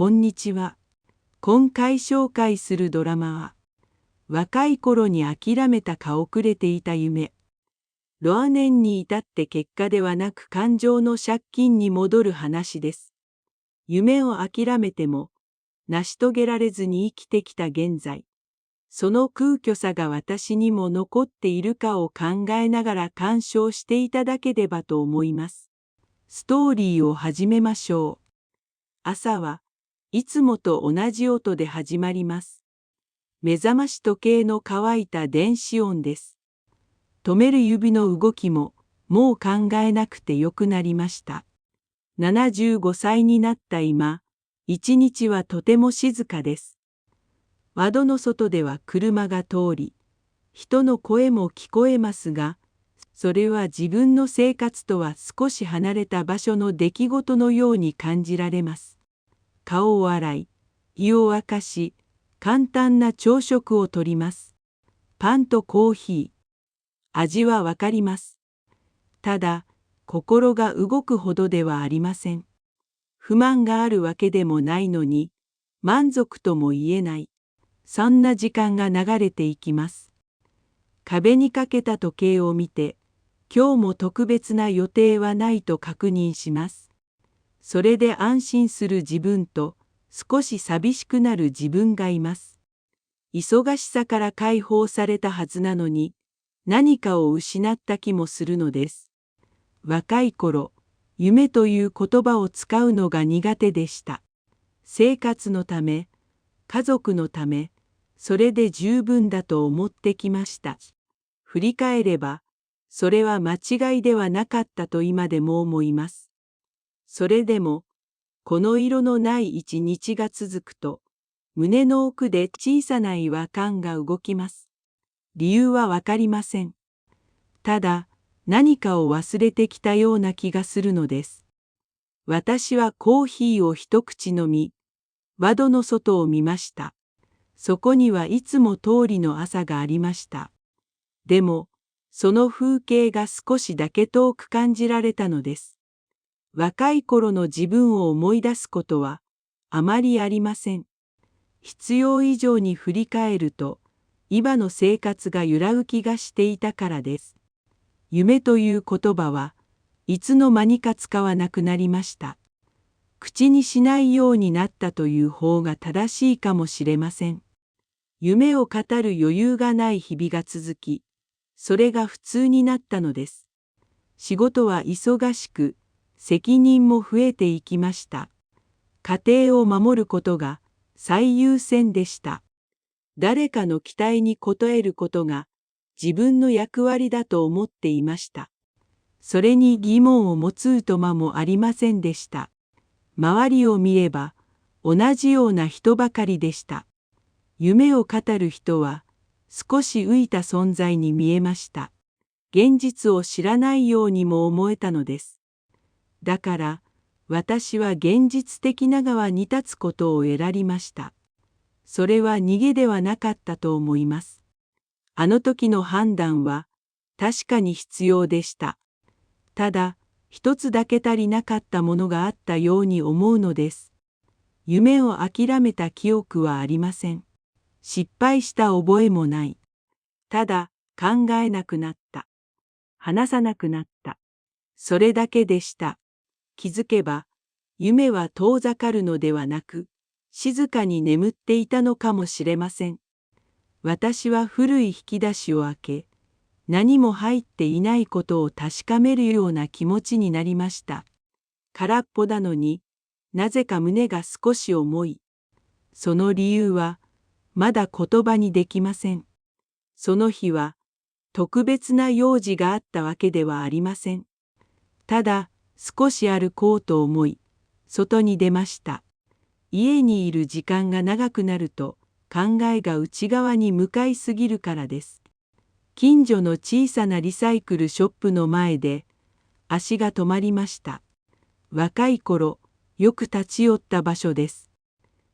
こんにちは。今回紹介するドラマは、若い頃に諦めたか遅れていた夢。老年に至って結果ではなく感情の借金に戻る話です。夢を諦めても、成し遂げられずに生きてきた現在、その空虚さが私にも残っているかを考えながら鑑賞していただければと思います。ストーリーを始めましょう。朝はいつもと同じ音で始まります。目覚まし時計の乾いた電子音です。止める指の動きももう考えなくてよくなりました。75歳になった今、一日はとても静かです。窓の外では車が通り、人の声も聞こえますが、それは自分の生活とは少し離れた場所の出来事のように感じられます。顔を洗い、湯を沸かし、簡単な朝食をとります。パンとコーヒー。味はわかります。ただ、心が動くほどではありません。不満があるわけでもないのに、満足とも言えない。そんな時間が流れていきます。壁にかけた時計を見て、今日も特別な予定はないと確認します。それで安心する自分と少し寂しくなる自分がいます。忙しさから解放されたはずなのに何かを失った気もするのです。若い頃、夢という言葉を使うのが苦手でした。生活のため、家族のため、それで十分だと思ってきました。振り返れば、それは間違いではなかったと今でも思います。それでも、この色のない一日が続くと、胸の奥で小さな違和感が動きます。理由はわかりません。ただ、何かを忘れてきたような気がするのです。私はコーヒーを一口飲み、窓の外を見ました。そこにはいつも通りの朝がありました。でも、その風景が少しだけ遠く感じられたのです。若い頃の自分を思い出すことはあまりありません。必要以上に振り返ると、今の生活が揺らぐ気がしていたからです。夢という言葉はいつの間にか使わなくなりました。口にしないようになったという方が正しいかもしれません。夢を語る余裕がない日々が続き、それが普通になったのです。仕事は忙しく、責任も増えていきました。家庭を守ることが最優先でした。誰かの期待に応えることが自分の役割だと思っていました。それに疑問を持つうとまもありませんでした。周りを見れば同じような人ばかりでした。夢を語る人は少し浮いた存在に見えました。現実を知らないようにも思えたのです。だから私は現実的な側に立つことを選びました。それは逃げではなかったと思います。あの時の判断は確かに必要でした。ただ一つだけ足りなかったものがあったように思うのです。夢を諦めた記憶はありません。失敗した覚えもない。ただ考えなくなった。話さなくなった。それだけでした。気づけば、夢は遠ざかるのではなく、静かに眠っていたのかもしれません。私は古い引き出しを開け、何も入っていないことを確かめるような気持ちになりました。空っぽなのになぜか胸が少し重い。その理由は、まだ言葉にできません。その日は、特別な用事があったわけではありません。ただ、少し歩こうと思い、外に出ました。家にいる時間が長くなると、考えが内側に向かいすぎるからです。近所の小さなリサイクルショップの前で、足が止まりました。若い頃、よく立ち寄った場所です。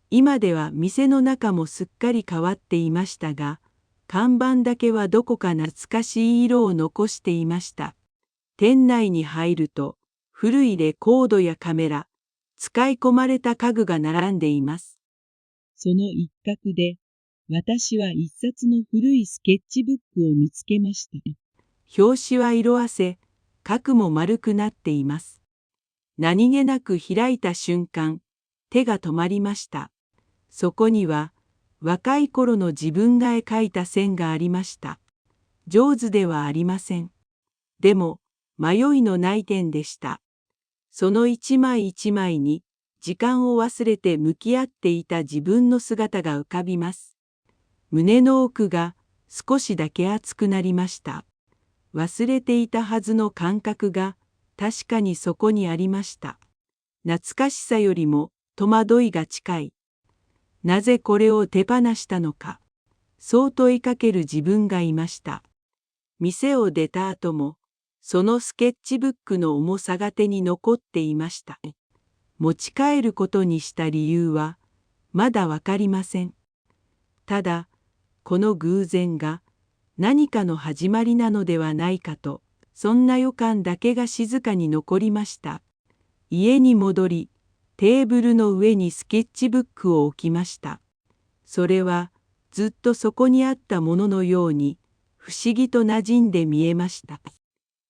今では店の中もすっかり変わっていましたが、看板だけはどこか懐かしい色を残していました。店内に入ると、古いレコードやカメラ、使い込まれた家具が並んでいます。その一角で、私は一冊の古いスケッチブックを見つけました。表紙は色あせ、角も丸くなっています。何気なく開いた瞬間、手が止まりました。そこには、若い頃の自分が描いた線がありました。上手ではありません。でも、迷いのない点でした。その一枚一枚に、時間を忘れて向き合っていた自分の姿が浮かびます。胸の奥が少しだけ熱くなりました。忘れていたはずの感覚が確かにそこにありました。懐かしさよりも戸惑いが近い。なぜこれを手放したのか、そう問いかける自分がいました。店を出た後も、そのスケッチブックの重さが手に残っていました。持ち帰ることにした理由は、まだわかりません。ただ、この偶然が何かの始まりなのではないかと、そんな予感だけが静かに残りました。家に戻り、テーブルの上にスケッチブックを置きました。それはずっとそこにあったもののように不思議と馴染んで見えました。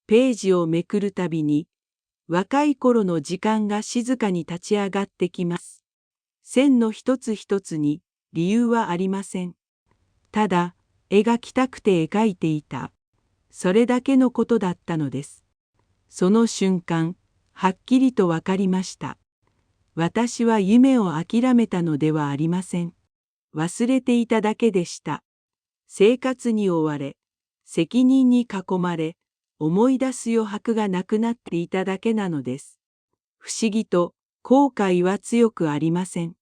ページをめくるたびに若い頃の時間が静かに立ち上がってきます。線の一つ一つに理由はありません。ただ描きたくて描いていた。それだけのことだったのです。その瞬間、はっきりとわかりました。私は夢を諦めたのではありません。忘れていただけでした。生活に追われ、責任に囲まれ、思い出す余白がなくなっていただけなのです。不思議と後悔は強くありません。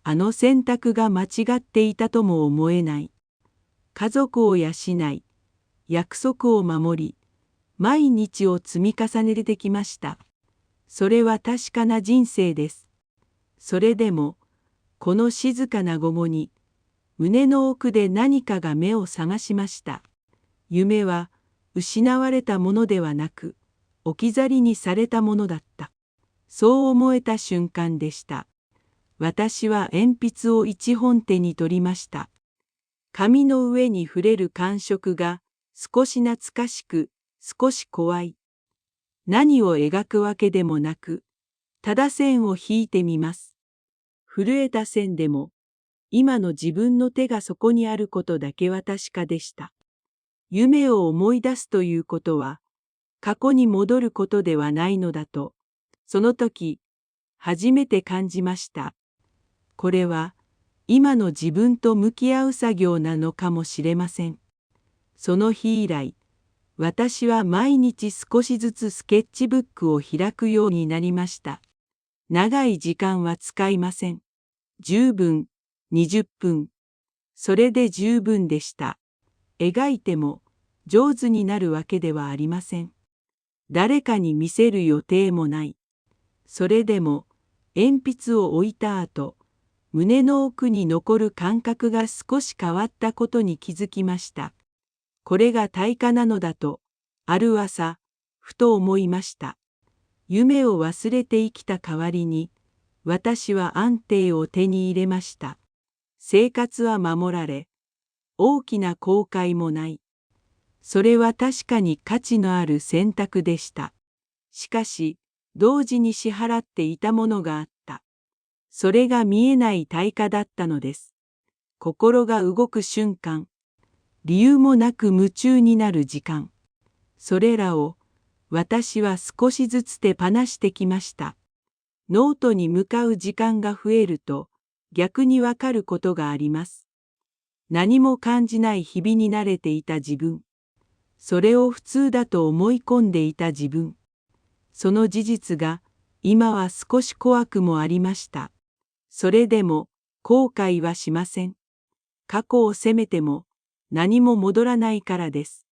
あの選択が間違っていたとも思えない。家族を養い、約束を守り、毎日を積み重ねてきました。それは確かな人生です。それでも、この静かな午後に、胸の奥で何かが目を覚ましました。夢は失われたものではなく、置き去りにされたものだった。そう思えた瞬間でした。私は鉛筆を一本手に取りました。紙の上に触れる感触が少し懐かしく、少し怖い。何を描くわけでもなく、ただ線を引いてみます。震えた線でも、今の自分の手がそこにあることだけは確かでした。夢を思い出すということは、過去に戻ることではないのだと、その時、初めて感じました。これは、今の自分と向き合う作業なのかもしれません。その日以来、私は毎日少しずつスケッチブックを開くようになりました。長い時間は使いません。10分、20分。それで十分でした。描いても上手になるわけではありません。誰かに見せる予定もない。それでも鉛筆を置いた後、胸の奥に残る感覚が少し変わったことに気づきました。これが対価なのだと、ある朝、ふと思いました。夢を忘れて生きた代わりに、私は安定を手に入れました。生活は守られ、大きな後悔もない。それは確かに価値のある選択でした。しかし、同時に支払っていたものがあった。それが見えない対価だったのです。心が動く瞬間、理由もなく夢中になる時間。それらを私は少しずつ手放してきました。ノートに向かう時間が増えると逆にわかることがあります。何も感じない日々に慣れていた自分。それを普通だと思い込んでいた自分。その事実が今は少し怖くもありました。それでも後悔はしません。過去を責めても何も戻らないからです。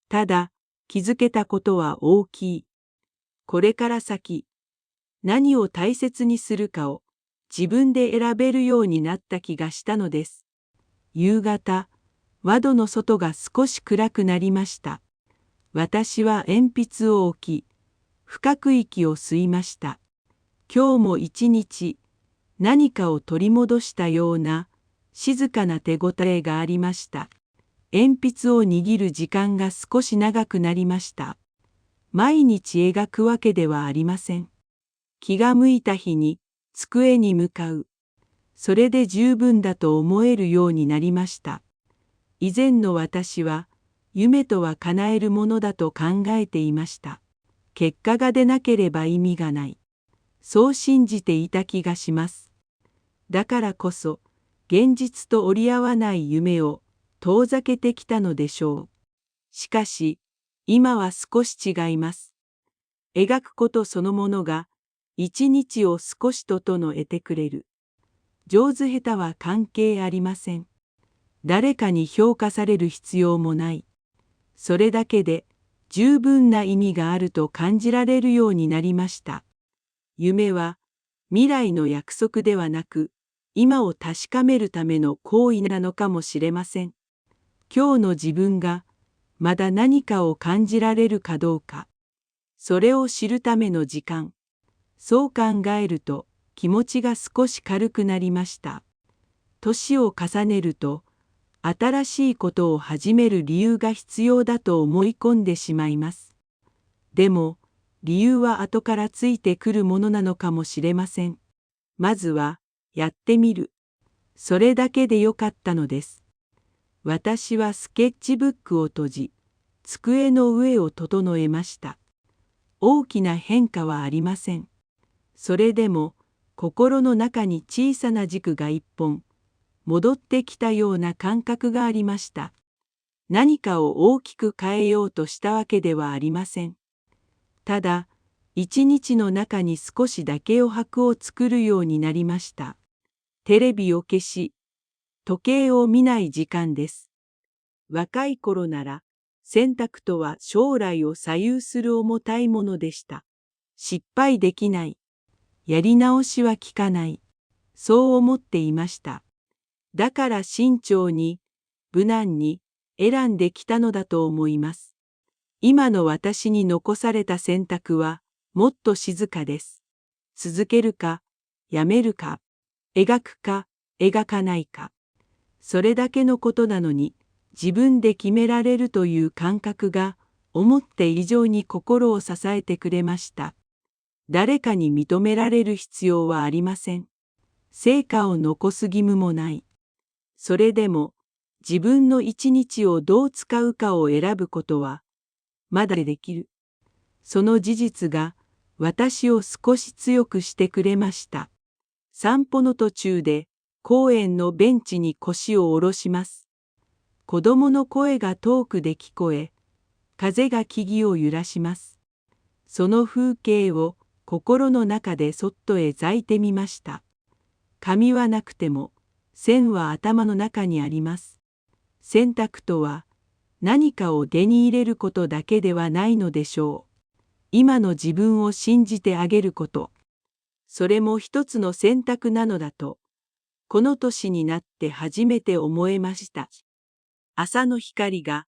ただ気づけたことは大きい。これから先、何を大切にするかを自分で選べるようになった気がしたのです。夕方、窓の外が少し暗くなりました。私は鉛筆を置き、深く息を吸いました。今日も一日、何かを取り戻したような静かな手応えがありました。鉛筆を握る時間が少し長くなりました。毎日描くわけではありません。気が向いた日に机に向かう。それで十分だと思えるようになりました。以前の私は夢とは叶えるものだと考えていました。結果が出なければ意味がない。そう信じていた気がします。だからこそ現実と折り合わない夢を遠ざけてきたのでしょう。しかし今は少し違います。描くことそのものが一日を少しと得てくれる。上手下手は関係ありません。誰かに評価される必要もない。それだけで十分な意味があると感じられるようになりました。夢は未来の約束ではなく、今を確かめるための行為なのかもしれません。今日の自分がまだ何かを感じられるかどうか、それを知るための時間、そう考えると気持ちが少し軽くなりました。年を重ねると、新しいことを始める理由が必要だと思い込んでしまいます。でも、理由は後からついてくるものなのかもしれません。まずは、やってみる。それだけでよかったのです。私はスケッチブックを閉じ、机の上を整えました。大きな変化はありません。それでも、心の中に小さな軸が一本、戻ってきたような感覚がありました。何かを大きく変えようとしたわけではありません。ただ、一日の中に少しだけ余白を作るようになりました。テレビを消し、時計を見ない時間です。若い頃なら、選択とは将来を左右する重たいものでした。失敗できない。やり直しはきかない。そう思っていました。だから慎重に、無難に選んできたのだと思います。今の私に残された選択はもっと静かです。続けるか、やめるか、描くか、描かないか。それだけのことなのに、自分で決められるという感覚が思って以上に心を支えてくれました。誰かに認められる必要はありません。成果を残す義務もない。それでも自分の一日をどう使うかを選ぶことはまだできる。その事実が私を少し強くしてくれました。散歩の途中で公園のベンチに腰を下ろします。子供の声が遠くで聞こえ、風が木々を揺らします。その風景を心の中でそっと描いてみました。紙はなくても、線は頭の中にあります。選択とは何かを手に入れることだけではないのでしょう。今の自分を信じてあげること。それも一つの選択なのだと、この年になって初めて思えました。朝の光が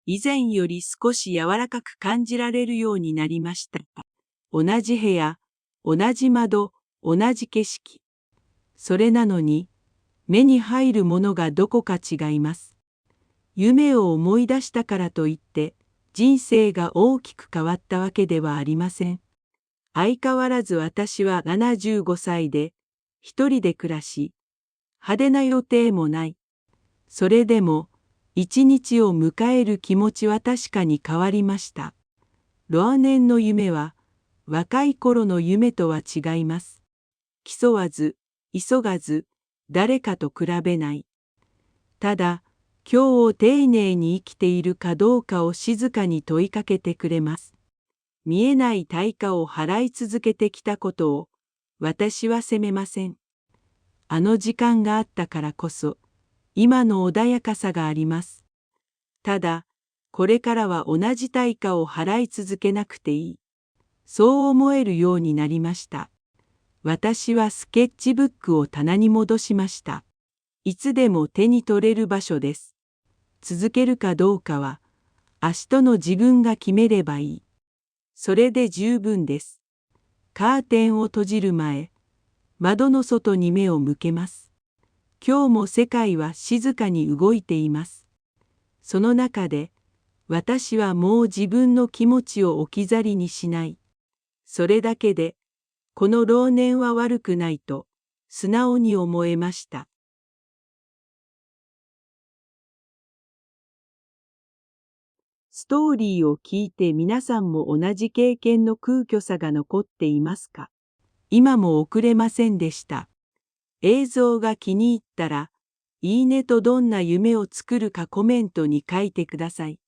以前より少し柔らかく感じられるようになりました。同じ部屋、同じ窓、同じ景色。それなのに、目に入るものがどこか違います。夢を思い出したからといって、人生が大きく変わったわけではありません。相変わらず私は75歳で、一人で暮らし、派手な予定もない。それでも、一日を迎える気持ちは確かに変わりました。ロアネンの夢は、若い頃の夢とは違います。競わず、急がず、誰かと比べない。ただ、今日を丁寧に生きているかどうかを静かに問いかけてくれます。見えない対価を払い続けてきたことを、私は責めません。あの時間があったからこそ、今の穏やかさがあります。ただ、これからは同じ対価を払い続けなくていい。そう思えるようになりました。私はスケッチブックを棚に戻しました。いつでも手に取れる場所です。続けるかどうかは、明日の自分が決めればいい。それで十分です。カーテンを閉じる前、窓の外に目を向けます。今日も世界は静かに動いています。その中で、私はもう自分の気持ちを置き去りにしない。それだけで、この老年は悪くないと、素直に思えました。ストーリーを聞いて皆さんも同じ経験の空虚さが残っていますか？今も遅れませんでした。映像が気に入ったら、いいねとどんな夢を作るかコメントに書いてください。